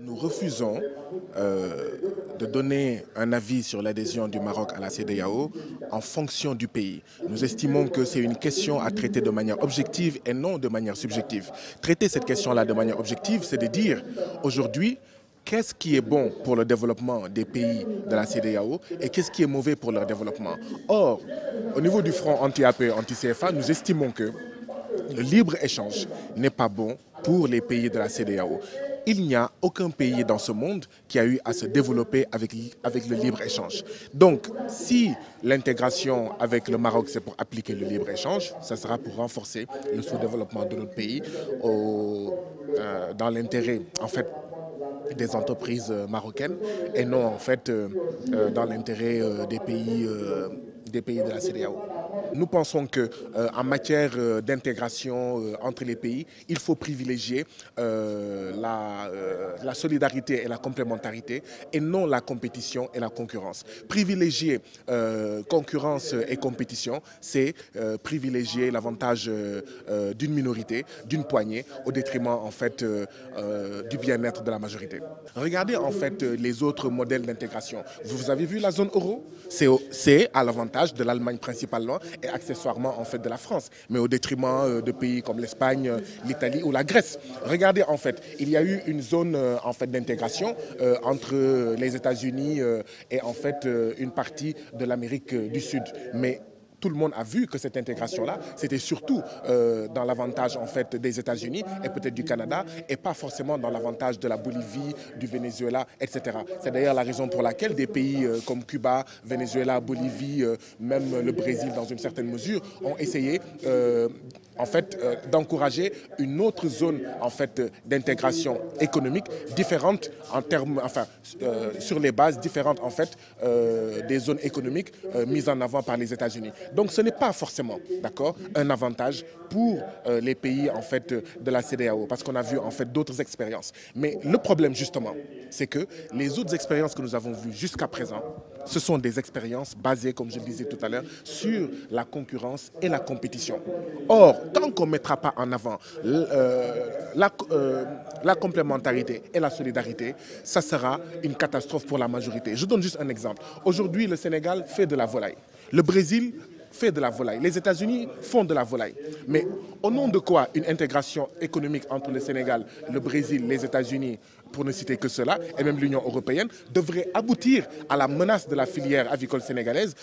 Nous refusons de donner un avis sur l'adhésion du Maroc à la CEDEAO en fonction du pays. Nous estimons que c'est une question à traiter de manière objective et non de manière subjective. Traiter cette question-là de manière objective, c'est de dire aujourd'hui, qu'est-ce qui est bon pour le développement des pays de la CEDEAO et qu'est-ce qui est mauvais pour leur développement. Or, au niveau du front anti-AP, anti-CFA, nous estimons que le libre-échange n'est pas bon pour les pays de la CEDEAO. Il n'y a aucun pays dans ce monde qui a eu à se développer avec le libre-échange. Donc, si l'intégration avec le Maroc, c'est pour appliquer le libre-échange, ça sera pour renforcer le sous-développement de notre pays dans l'intérêt, en fait, des entreprises marocaines et non, en fait, dans l'intérêt des pays de la CEDEAO. Nous pensons qu'en matière d'intégration entre les pays, il faut privilégier la solidarité et la complémentarité et non la compétition et la concurrence. Privilégier concurrence et compétition, c'est privilégier l'avantage d'une minorité, d'une poignée, au détriment en fait du bien-être de la majorité. Regardez en fait les autres modèles d'intégration. Vous avez vu la zone euro? C'est à l'avantage de l'Allemagne principalement et accessoirement en fait de la France, mais au détriment de pays comme l'Espagne, l'Italie ou la Grèce. Regardez en fait, il y a eu une zone en fait d'intégration entre les États-Unis et en fait une partie de l'Amérique du Sud, mais tout le monde a vu que cette intégration-là, c'était surtout dans l'avantage en fait des États-Unis et peut-être du Canada et pas forcément dans l'avantage de la Bolivie, du Venezuela, etc. C'est d'ailleurs la raison pour laquelle des pays comme Cuba, Venezuela, Bolivie, même le Brésil dans une certaine mesure, ont essayé en fait d'encourager une autre zone en fait d'intégration économique différente en termes, enfin sur les bases différentes en fait des zones économiques mises en avant par les États-Unis. Donc ce n'est pas forcément, d'accord, un avantage pour les pays en fait de la CEDEAO parce qu'on a vu en fait d'autres expériences. Mais le problème justement, c'est que les autres expériences que nous avons vues jusqu'à présent, ce sont des expériences basées, comme je le disais tout à l'heure, sur la concurrence et la compétition. Or, tant qu'on ne mettra pas en avant la complémentarité et la solidarité, ça sera une catastrophe pour la majorité. Je donne juste un exemple. Aujourd'hui, le Sénégal fait de la volaille. Le Brésil fait de la volaille. Les États-Unis font de la volaille. Mais au nom de quoi une intégration économique entre le Sénégal, le Brésil, les États-Unis, pour ne citer que cela, et même l'Union européenne, devrait aboutir à la menace de la filière avicole sénégalaise,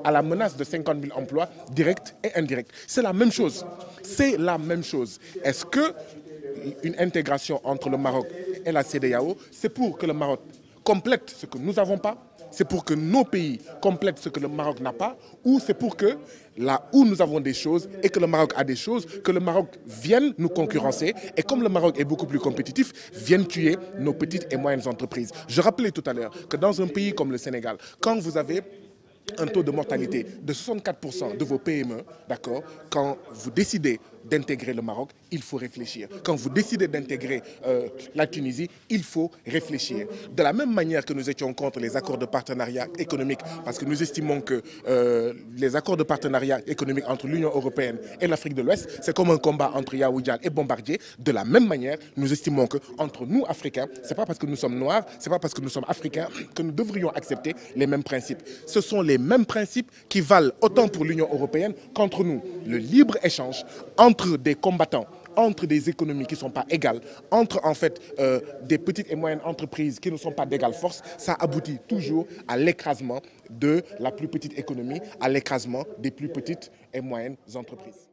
à la menace de 50 000 emplois directs et indirects. C'est la même chose. C'est la même chose. Est-ce que une intégration entre le Maroc et la CEDEAO, c'est pour que le Maroc complète ce que nous n'avons pas? C'est pour que nos pays complètent ce que le Maroc n'a pas, ou c'est pour que là où nous avons des choses et que le Maroc a des choses, que le Maroc vienne nous concurrencer et comme le Maroc est beaucoup plus compétitif, vienne tuer nos petites et moyennes entreprises. Je rappelais tout à l'heure que dans un pays comme le Sénégal, quand vous avez un taux de mortalité de 64% de vos PME, d'accord, quand vous décidez d'intégrer le Maroc, il faut réfléchir. Quand vous décidez d'intégrer la Tunisie, il faut réfléchir. De la même manière que nous étions contre les accords de partenariat économique, parce que nous estimons que les accords de partenariat économique entre l'Union européenne et l'Afrique de l'Ouest, c'est comme un combat entre Yaoundé et Bombardier. De la même manière, nous estimons que entre nous, Africains, c'est pas parce que nous sommes noirs, c'est pas parce que nous sommes africains que nous devrions accepter les mêmes principes. Ce sont les mêmes principes qui valent autant pour l'Union européenne qu'entre nous. Le libre-échange entre des combattants, entre des économies qui ne sont pas égales, entre en fait des petites et moyennes entreprises qui ne sont pas d'égale force, ça aboutit toujours à l'écrasement de la plus petite économie, à l'écrasement des plus petites et moyennes entreprises.